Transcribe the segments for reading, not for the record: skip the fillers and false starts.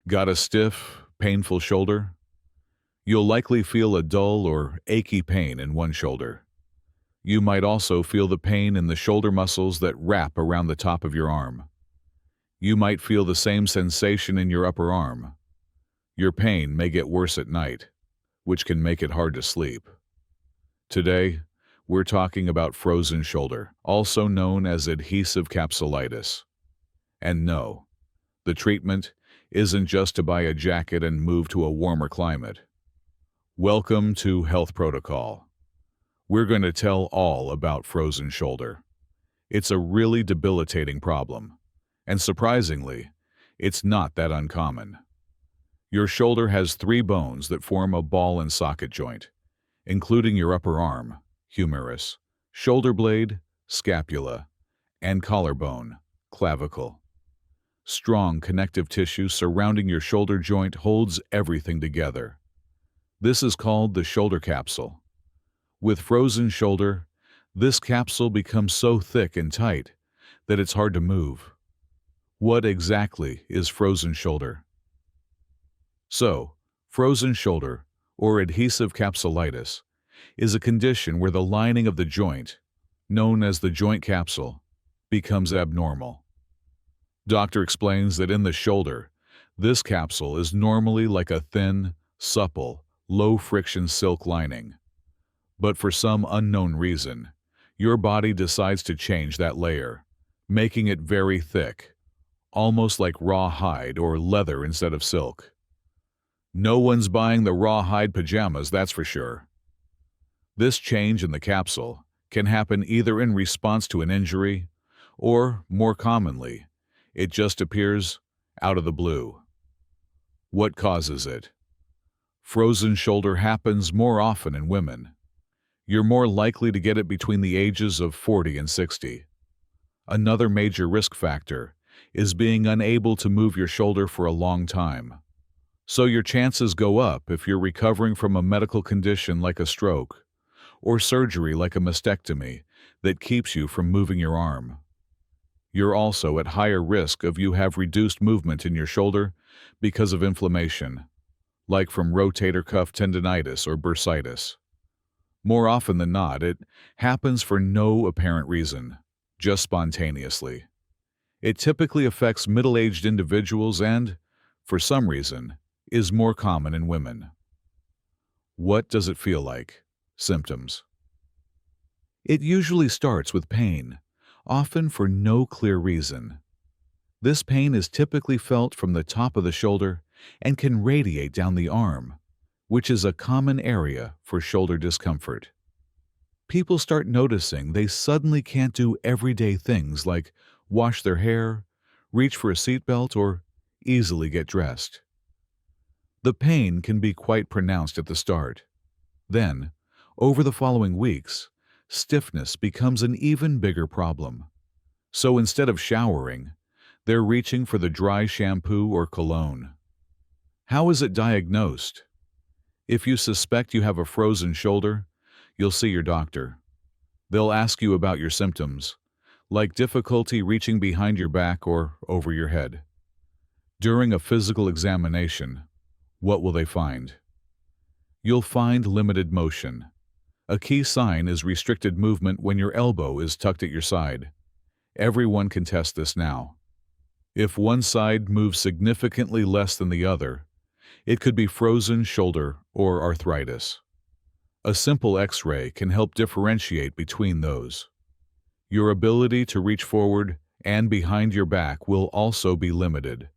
Got a stiff, painful shoulder? You'll likely feel a dull or achy pain in one shoulder. You might also feel the pain in the shoulder muscles that wrap around the top of your arm. You might feel the same sensation in your upper arm. Your pain may get worse at night, which can make it hard to sleep. Today, we're talking about frozen shoulder, also known as adhesive capsulitis. And no, the treatment isn't just to buy a jacket and move to a warmer climate. Welcome to Health Protocol. We're going to tell all about frozen shoulder. It's a really debilitating problem, and surprisingly, it's not that uncommon. Your shoulder has 3 bones that form a ball and socket joint, including your upper arm, humerus, shoulder blade, scapula, and collarbone, clavicle. Strong connective tissue surrounding your shoulder joint holds everything together. This is called the shoulder capsule. With frozen shoulder, this capsule becomes so thick and tight that it's hard to move. What exactly is frozen shoulder? So, frozen shoulder, or adhesive capsulitis, is a condition where the lining of the joint, known as the joint capsule, becomes abnormal. Doctor explains that in the shoulder, this capsule is normally like a thin, supple, low-friction silk lining. But for some unknown reason, your body decides to change that layer, making it very thick, almost like raw hide or leather instead of silk. No one's buying the raw hide pajamas, that's for sure. This change in the capsule can happen either in response to an injury or, more commonly, it just appears out of the blue. What causes it? Frozen shoulder happens more often in women. You're more likely to get it between the ages of 40 and 60. Another major risk factor is being unable to move your shoulder for a long time. So your chances go up if you're recovering from a medical condition like a stroke or surgery like a mastectomy that keeps you from moving your arm. You're also at higher risk if you have reduced movement in your shoulder because of inflammation, like from rotator cuff tendinitis or bursitis. More often than not, it happens for no apparent reason, just spontaneously. It typically affects middle-aged individuals and, for some reason, is more common in women. What does it feel like? Symptoms. It usually starts with pain, often for no clear reason. This pain is typically felt from the top of the shoulder and can radiate down the arm, which is a common area for shoulder discomfort. People start noticing they suddenly can't do everyday things like wash their hair, reach for a seatbelt, or easily get dressed. The pain can be quite pronounced at the start. Then, over the following weeks, stiffness becomes an even bigger problem. So instead of showering, they're reaching for the dry shampoo or cologne. How is it diagnosed? If you suspect you have a frozen shoulder, you'll see your doctor. They'll ask you about your symptoms, like difficulty reaching behind your back or over your head. During a physical examination, what will they find? You'll find limited motion. A key sign is restricted movement when your elbow is tucked at your side. Everyone can test this now. If one side moves significantly less than the other, it could be frozen shoulder or arthritis. A simple X-ray can help differentiate between those. Your ability to reach forward and behind your back will also be limited,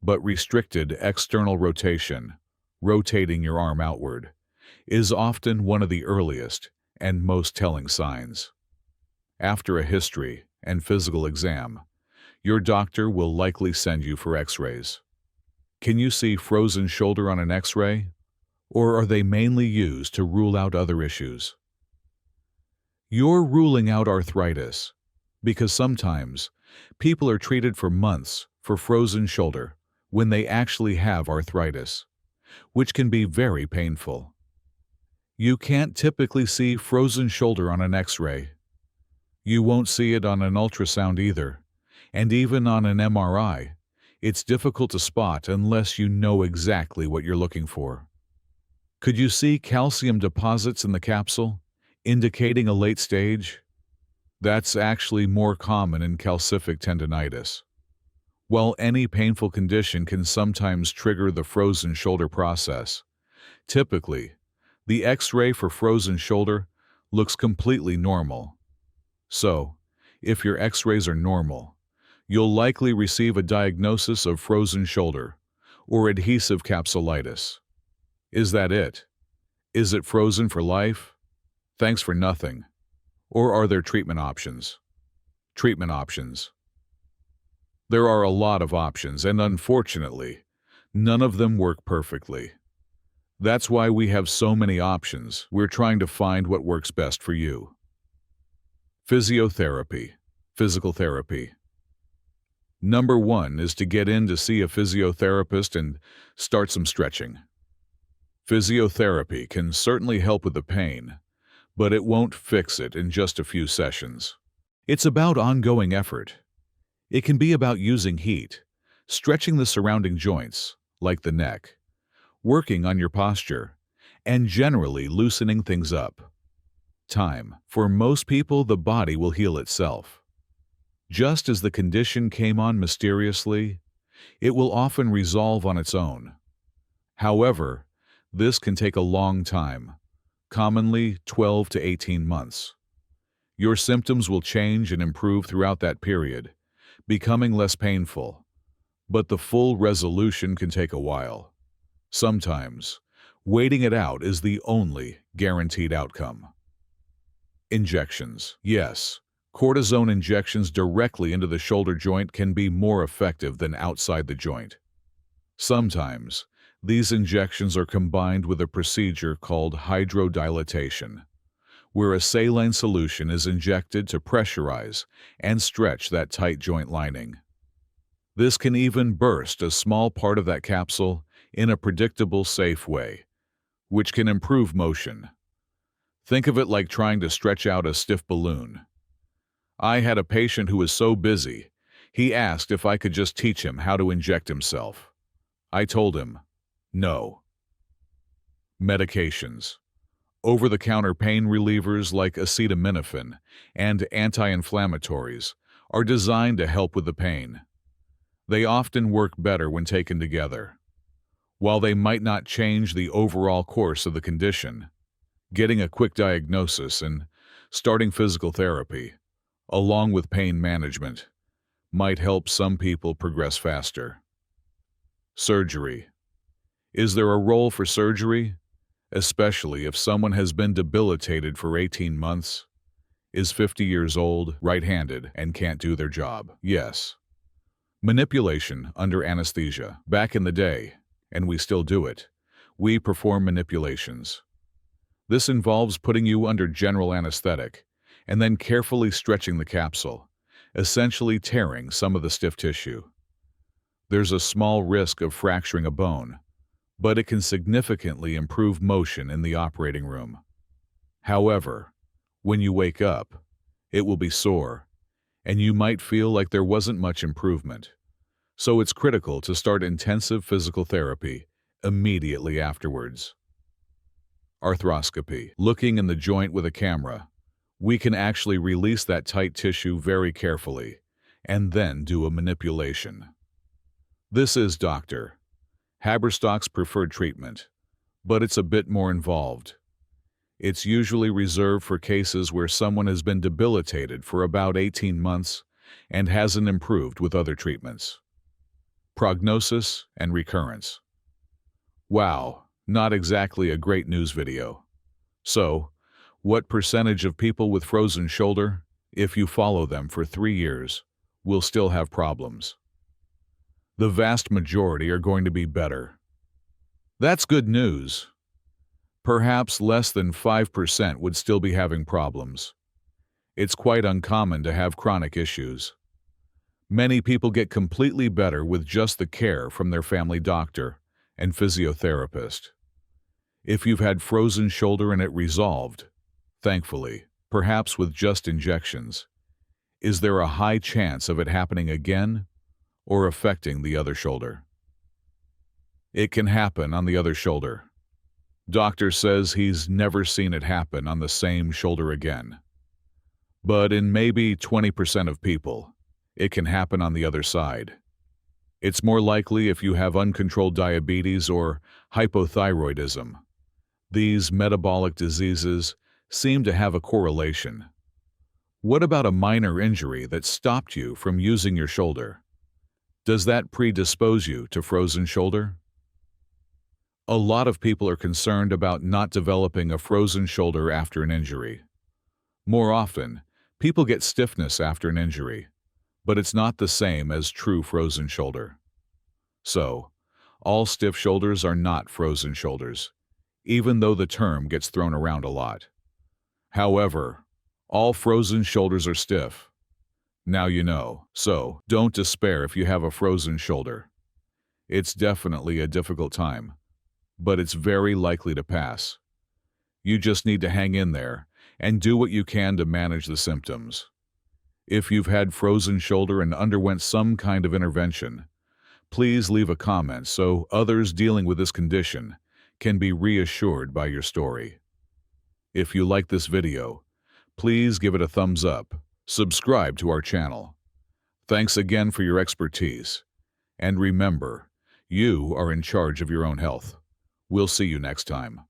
but restricted external rotation, rotating your arm outward, is often one of the earliest and most telling signs. After a history and physical exam, your doctor will likely send you for X-rays. Can you see frozen shoulder on an X-ray, or are they mainly used to rule out other issues? You're ruling out arthritis because sometimes people are treated for months for frozen shoulder when they actually have arthritis, which can be very painful. You can't typically see frozen shoulder on an X-ray. You won't see it on an ultrasound either, and even on an MRI, It's difficult to spot unless you know exactly what you're looking for. Could you see calcium deposits in the capsule, indicating a late stage? That's actually more common in calcific tendinitis. While any painful condition can sometimes trigger the frozen shoulder process, typically, the X-ray for frozen shoulder looks completely normal. So, if your X-rays are normal, you'll likely receive a diagnosis of frozen shoulder or adhesive capsulitis. Is that it? Is it frozen for life? Thanks for nothing. Or are there treatment options? Treatment options. There are a lot of options, and unfortunately, none of them work perfectly. That's why we have so many options. We're trying to find what works best for you. Physiotherapy. Physical therapy. Number 1 is to get in to see a physiotherapist and start some stretching. Physiotherapy can certainly help with the pain, but it won't fix it in just a few sessions. It's about ongoing effort. It can be about using heat, stretching the surrounding joints, like the neck, working on your posture, and generally loosening things up. Time. For most people, the body will heal itself. Just as the condition came on mysteriously, it will often resolve on its own. However, this can take a long time, commonly 12 to 18 months. Your symptoms will change and improve throughout that period, becoming less painful, but the full resolution can take a while. Sometimes, waiting it out is the only guaranteed outcome. Injections. Yes, cortisone injections directly into the shoulder joint can be more effective than outside the joint. Sometimes, these injections are combined with a procedure called hydrodilatation, where a saline solution is injected to pressurize and stretch that tight joint lining. This can even burst a small part of that capsule in a predictable, safe way, which can improve motion. Think of it like trying to stretch out a stiff balloon. I had a patient who was so busy, he asked if I could just teach him how to inject himself. I told him, no. Medications. Over-the-counter pain relievers like acetaminophen and anti-inflammatories are designed to help with the pain. They often work better when taken together. While they might not change the overall course of the condition, getting a quick diagnosis and starting physical therapy, along with pain management, might help some people progress faster. Surgery. Is there a role for surgery? Especially if someone has been debilitated for 18 months, is 50 years old, right-handed, and can't do their job? Yes. Manipulation under anesthesia. Back in the day, and we still do it, we perform manipulations. This involves putting you under general anesthetic and then carefully stretching the capsule, essentially tearing some of the stiff tissue. There's a small risk of fracturing a bone, but it can significantly improve motion in the operating room. However, when you wake up, it will be sore, and you might feel like there wasn't much improvement. So it's critical to start intensive physical therapy immediately afterwards. Arthroscopy. Looking in the joint with a camera, we can actually release that tight tissue very carefully, and then do a manipulation. This is Dr. Haberstock's preferred treatment, but it's a bit more involved. It's usually reserved for cases where someone has been debilitated for about 18 months and hasn't improved with other treatments. Prognosis and recurrence. Wow, not exactly a great news video. So, what percentage of people with frozen shoulder, if you follow them for 3 years, will still have problems? The vast majority are going to be better. That's good news. Perhaps less than 5% would still be having problems. It's quite uncommon to have chronic issues. Many people get completely better with just the care from their family doctor and physiotherapist. If you've had frozen shoulder and it resolved, thankfully, perhaps with just injections, is there a high chance of it happening again? or affecting the other shoulder. It can happen on the other shoulder. Doctor says he's never seen it happen on the same shoulder again. But in maybe 20% of people, it can happen on the other side. It's more likely if you have uncontrolled diabetes or hypothyroidism. These metabolic diseases seem to have a correlation. What about a minor injury that stopped you from using your shoulder? Does that predispose you to frozen shoulder? A lot of people are concerned about not developing a frozen shoulder after an injury. More often, people get stiffness after an injury, but it's not the same as true frozen shoulder. So, all stiff shoulders are not frozen shoulders, even though the term gets thrown around a lot. However, all frozen shoulders are stiff. Now you know, so don't despair if you have a frozen shoulder. It's definitely a difficult time, but it's very likely to pass. You just need to hang in there and do what you can to manage the symptoms. If you've had frozen shoulder and underwent some kind of intervention, please leave a comment so others dealing with this condition can be reassured by your story. If you like this video, please give it a thumbs up, subscribe to our channel. Thanks again for your expertise. And remember, you are in charge of your own health. We'll see you next time.